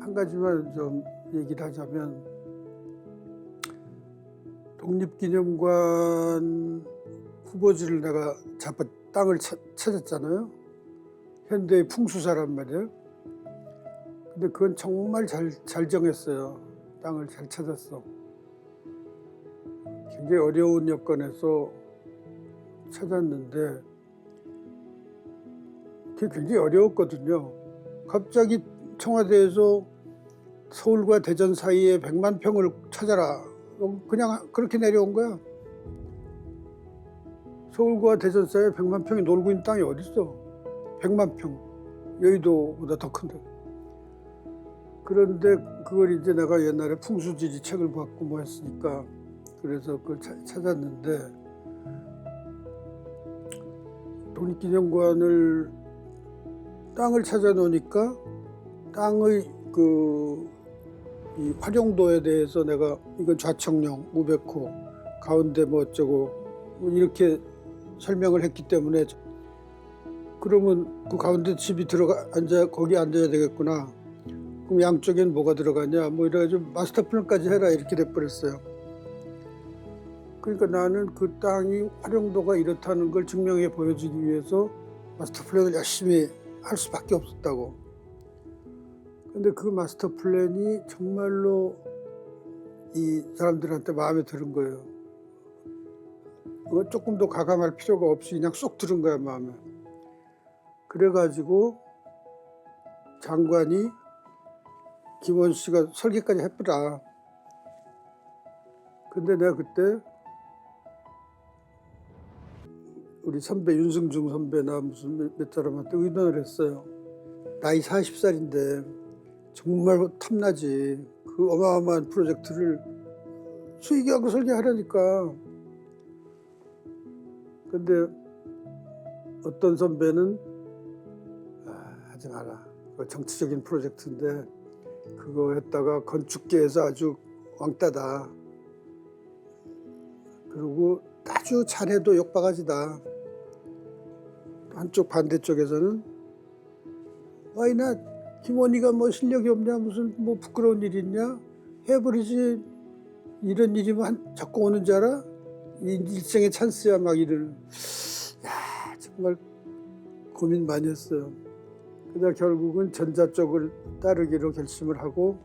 한 가지만 좀 얘기를 하자면, 독립기념관 후보지를 내가 잡아 땅을 찾았잖아요. 현대의 풍수사란 말이에요. 근데 그건 정말 잘 정했어요. 땅을 잘 찾았어. 굉장히 어려운 여건에서 찾았는데 그게 굉장히 어려웠거든요. 갑자기 청와대에서 서울과 대전 사이에 100만 평을 찾아라. 그냥 그렇게 내려온 거야. 서울과 대전 사이에 100만 평이 놀고 있는 땅이 어딨어. 100만 평. 여의도보다 더 큰데. 그런데 그걸 이제 내가 옛날에 풍수지리 책을 받고 뭐 했으니까 그래서 그걸 찾았는데, 독립기념관을 땅을 찾아 놓으니까 땅의 이 활용도에 대해서 내가 이건 좌청룡, 우백호, 가운데 뭐 어쩌고 뭐 이렇게 설명을 했기 때문에, 그러면 그 가운데 집이 거기 앉아야 되겠구나. 그럼 양쪽엔 뭐가 들어가냐 뭐 이래가지고 마스터 플랜까지 해라 이렇게 돼버렸어요. 그러니까 나는 그 땅이 활용도가 이렇다는 걸 증명해 보여주기 위해서 마스터 플랜을 열심히 할 수밖에 없었다고. 근데 그 마스터 플랜이 정말로 이 사람들한테 마음에 드는 거예요. 조금 더 가감할 필요가 없이 그냥 쏙 들은 거야, 마음에. 그래가지고 장관이 김원 씨가 설계까지 해보라. 근데 내가 그때 우리 선배 윤승중 선배나 무슨 몇 사람한테 의논을 했어요. 나이 40살인데 정말 탐나지. 그 어마어마한 프로젝트를 수의계하고 설계하라니까. 근데 어떤 선배는 하지 마라. 정치적인 프로젝트인데 그거 했다가 건축계에서 아주 왕따다. 그리고 아주 잘해도 욕바가지다. 한쪽 반대쪽에서는 와이나 김원희가 뭐 실력이 없냐, 무슨 뭐 부끄러운 일이 있냐, 해버리지. 이런 일이면 자꾸 오는 줄 알아? 일생의 찬스야 막 이러는. 야, 정말 고민 많이 했어요. 그러다 결국은 전자 쪽을 따르기로 결심을 하고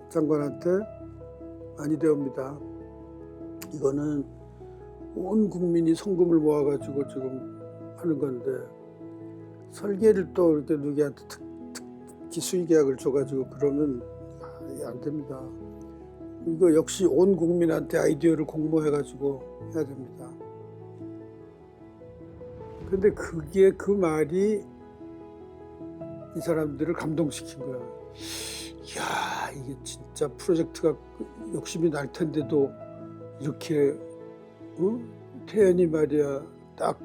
장관한테 아니되옵니다. 이거는 온 국민이 성금을 모아가지고 지금 하는 건데 설계를 또 이렇게 누구한테 특기 수의계약을 줘가지고 그러면 이게 안 됩니다. 이거 역시 온 국민한테 아이디어를 공모해가지고 해야 됩니다. 근데 그 말이 이 사람들을 감동시킨 거야. 이야, 이게 진짜 프로젝트가 욕심이 날 텐데도 이렇게 태연이 말이야 딱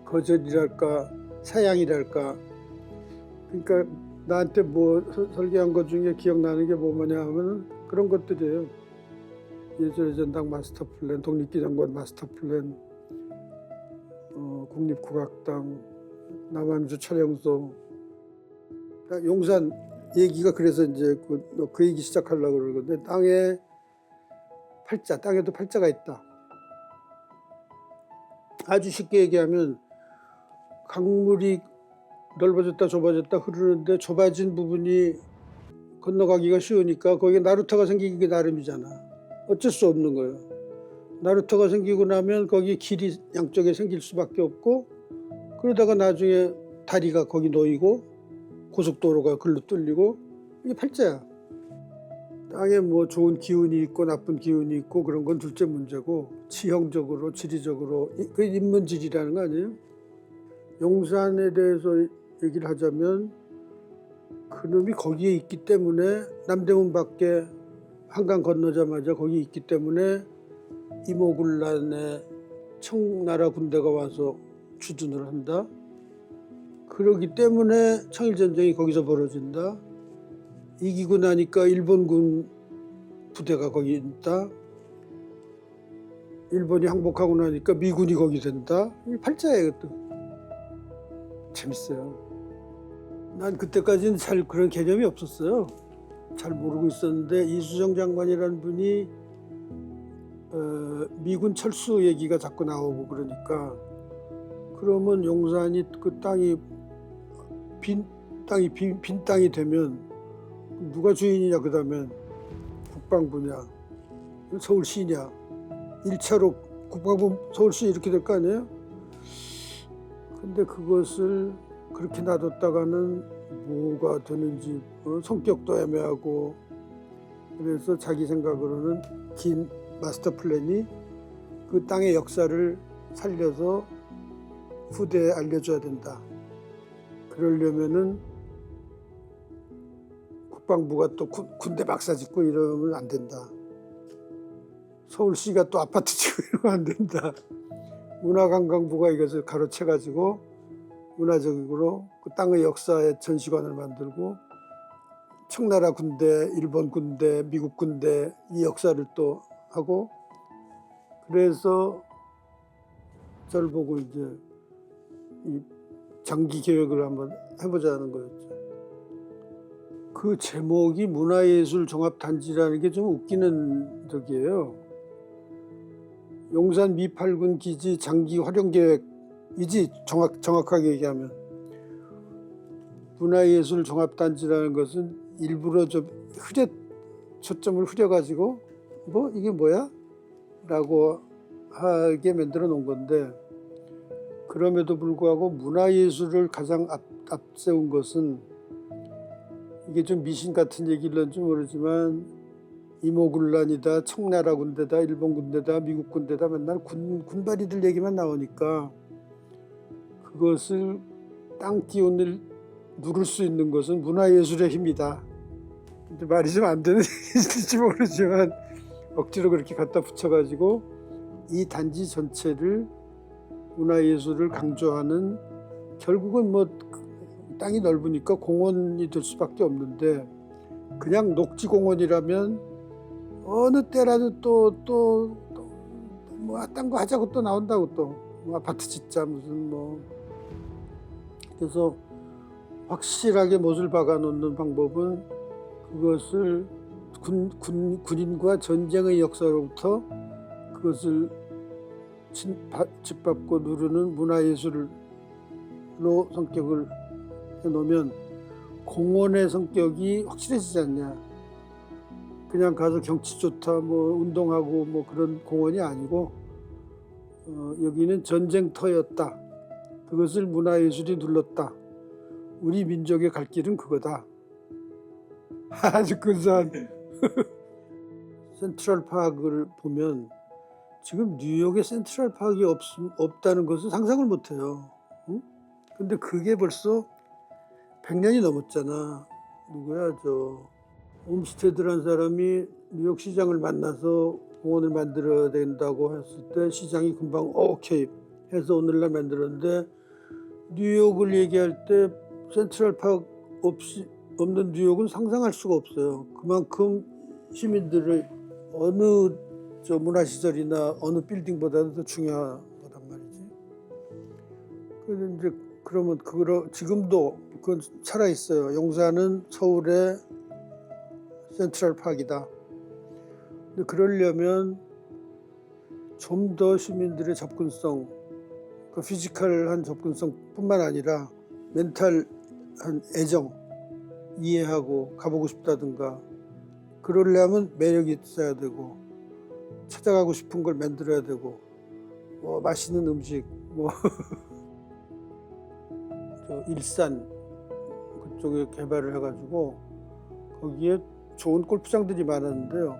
거절이랄까 사양이랄까. 그러니까 나한테 뭐 설계한 것 중에 기억나는 게 뭐냐 하면은 그런 것들이에요. 예전의 전당 마스터 플랜, 독립기념관 마스터 플랜, 국립국악당, 남양주 촬영소. 용산 얘기가 그래서 이제 그 얘기 시작하려고 그러는데, 땅에도 팔자가 있다. 아주 쉽게 얘기하면 강물이 넓어졌다 좁아졌다 흐르는데 좁아진 부분이 건너가기가 쉬우니까 거기에 나루터가 생기는 게 나름이잖아. 어쩔 수 없는 거예요. 나루터가 생기고 나면 거기 길이 양쪽에 생길 수밖에 없고, 그러다가 나중에 다리가 거기 놓이고 고속도로가 글로 뚫리고, 이게 팔자야. 땅에 뭐 좋은 기운이 있고 나쁜 기운이 있고 그런 건 둘째 문제고, 지형적으로 지리적으로 그 인문지리라는 거 아니에요? 용산에 대해서 얘기를 하자면 그놈이 거기에 있기 때문에, 남대문 밖에 한강 건너자마자 거기 있기 때문에 이모군란에 청나라 군대가 와서 주둔을 한다. 그러기 때문에 청일전쟁이 거기서 벌어진다. 이기고 나니까 일본군 부대가 거기 있다. 일본이 항복하고 나니까 미군이 거기 된다. 이 팔자예요, 이것도. 재밌어요. 난 그때까지는 잘 그런 개념이 없었어요. 잘 모르고 있었는데 이수정 장관이라는 분이 미군 철수 얘기가 자꾸 나오고 그러니까 그러면 용산이 그 빈 땅이 되면 누가 주인이냐, 그다음엔 국방부냐, 서울시냐, 1차로 국방부 서울시 이렇게 될 거 아니에요? 근데 그것을 그렇게 놔뒀다가는 뭐가 되는지 성격도 애매하고, 그래서 자기 생각으로는 긴 마스터 플랜이 그 땅의 역사를 살려서 후대에 알려줘야 된다. 그러려면은 국방부가 또 군대 막사 짓고 이러면 안 된다. 서울시가 또 아파트 짓고 이러면 안 된다. 문화관광부가 이것을 가로채가지고 문화적으로 그 땅의 역사의 전시관을 만들고 청나라 군대, 일본 군대, 미국 군대 이 역사를 또 하고, 그래서 저를 보고 이제 이 장기 계획을 한번 해보자는 거였죠. 그 제목이 문화예술 종합단지라는 게 좀 웃기는 적이에요. 용산 미8군 기지 장기 활용 계획이지, 정확하게 얘기하면. 문화예술 종합단지라는 것은 일부러 좀 초점을 흐려가지고 뭐 이게 뭐야? 라고 하게 만들어 놓은 건데, 그럼에도 불구하고 문화예술을 가장 앞세운 것은, 이게 좀 미신 같은 얘기일런지 모르지만 이모군란이다, 청나라 군대다, 일본 군대다, 미국 군대다, 맨날 군바리들 얘기만 나오니까 그것을 땅 기운을 누를 수 있는 것은 문화예술의 힘이다. 근데 말이 좀 안 되는 얘기인지 모르지만 억지로 그렇게 갖다 붙여가지고 이 단지 전체를 문화예술을 강조하는, 결국은 뭐 땅이 넓으니까 공원이 될 수밖에 없는데, 그냥 녹지공원이라면 어느 때라도 또 뭐 딴 거 하자고 또 나온다고, 또 뭐 아파트 짓자 무슨 뭐. 그래서 확실하게 못을 박아 놓는 방법은 그것을 군인과 전쟁의 역사로부터 그것을 짓밟고 누르는 문화예술로 성격을 해놓으면 공원의 성격이 확실해지지 않냐. 그냥 가서 경치 좋다, 뭐 운동하고 뭐 그런 공원이 아니고, 여기는 전쟁터였다. 그것을 문화예술이 눌렀다. 우리 민족의 갈 길은 그거다. 아주 근사한 센트럴파크를 보면 지금 뉴욕에 센트럴파크가 없다는 것은 상상을 못해요. 응? 근데 그게 벌써 100년이 넘었잖아. 누구야, 저 옴스테드라는 사람이 뉴욕 시장을 만나서 공원을 만들어야 된다고 했을 때 시장이 금방 오케이 해서 오늘날 만들었는데, 뉴욕을 얘기할 때 센트럴파크 없는 뉴욕은 상상할 수가 없어요. 그만큼 시민들의 어느 문화시설이나 어느 빌딩보다도 더 중요하단 말이지. 그런데 이제 그러면 지금도 그건 살아 있어요. 용산은 서울의 센트럴파크이다. 근데 그러려면 좀 더 시민들의 접근성, 그 피지컬한 접근성뿐만 아니라 멘탈한 애정, 이해하고 가보고 싶다든가, 그러려면 매력이 있어야 되고 찾아가고 싶은 걸 만들어야 되고, 뭐 맛있는 음식, 뭐 저 일산 그쪽에 개발을 해가지고 거기에 좋은 골프장들이 많았는데요.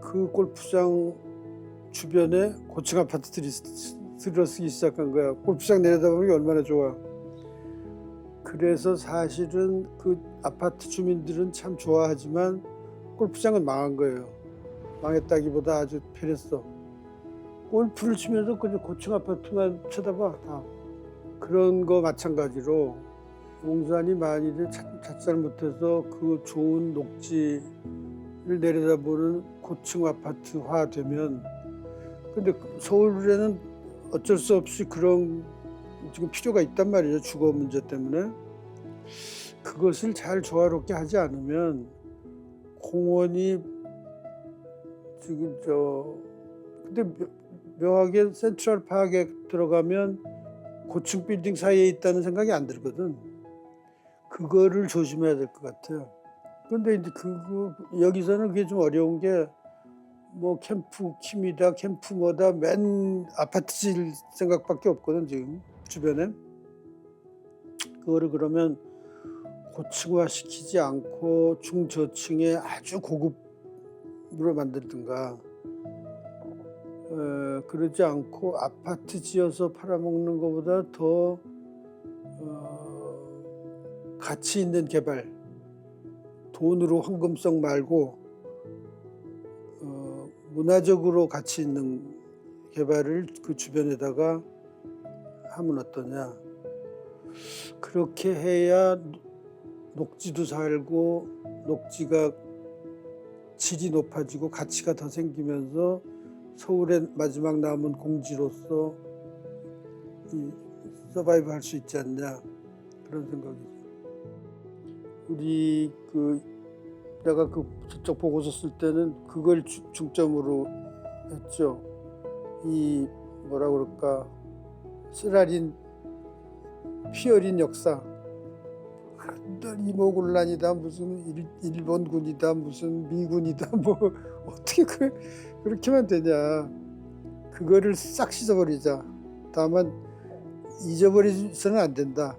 그 골프장 주변에 고층 아파트들이 들어서기 시작한 거야. 골프장 내려다보는 게 얼마나 좋아. 그래서 사실은 그 아파트 주민들은 참 좋아하지만 골프장은 망한 거예요. 망했다기보다 아주 편했어. 골프를 치면서 그냥 고층 아파트만 쳐다봐. 다 그런 거 마찬가지로 용산이 만일에 찾지 못해서 그 좋은 녹지를 내려다보는 고층 아파트화 되면, 근데 서울에는 어쩔 수 없이 그런 지금 필요가 있단 말이죠. 주거 문제 때문에. 그것을 잘 조화롭게 하지 않으면 공원이 지금 근데 묘하게 센트럴 파크에 들어가면 고층 빌딩 사이에 있다는 생각이 안 들거든. 그거를 조심해야 될 것 같아요. 근데 이제 여기서는 그게 좀 어려운 게 뭐 캠프 킴이다 캠프 뭐다 맨 아파트 질 생각밖에 없거든 지금 주변엔. 그거를 그러면 고층화 시키지 않고 중저층에 아주 고급으로 만들든가 그러지 않고 아파트 지어서 팔아먹는 것보다 더 가치 있는 개발, 돈으로 황금성 말고 문화적으로 가치 있는 개발을 그 주변에다가 하면 어떠냐. 그렇게 해야 녹지도 살고 녹지가 질이 높아지고 가치가 더 생기면서 서울의 마지막 남은 공지로서 서바이브 할 수 있지 않냐 그런 생각이죠. 우리 내가 저쪽 보고서 쓸 때는 그걸 중점으로 했죠. 이 뭐라 그럴까 쓰라린 피어린 역사. 이모군란이다 무슨 일본군이다 무슨 미군이다 뭐 어떻게 그렇게만 되냐. 그거를 싹 씻어버리자. 다만 잊어버리서는 안 된다.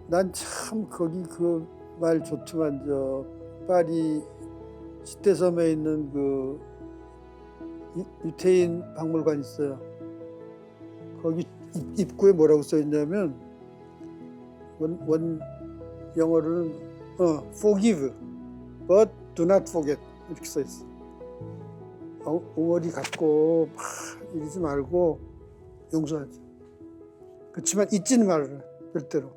난 참 거기 말 좋지만 파리 시대섬에 있는 유태인 박물관 있어요. 거기 입구에 뭐라고 써 있냐면 원 영어로는 forgive but do not forget 이렇게 써 있어. 옹알이 갖고 막 이러지 말고 용서하지. 그렇지만 잊지는 말아라 절대로.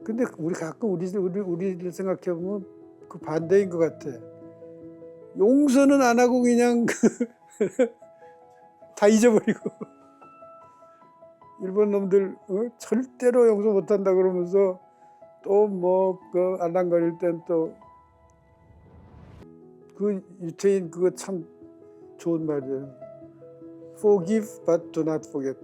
근데 우리 가끔 우리들 생각해 보면 그 반대인 것 같아. 용서는 안 하고 그냥 다 잊어버리고. 일본 놈들 절대로 용서 못한다 그러면서 또 뭐 알랑거릴 땐 또 유태인 그거 참 좋은 말이에요. Forgive but do not forget.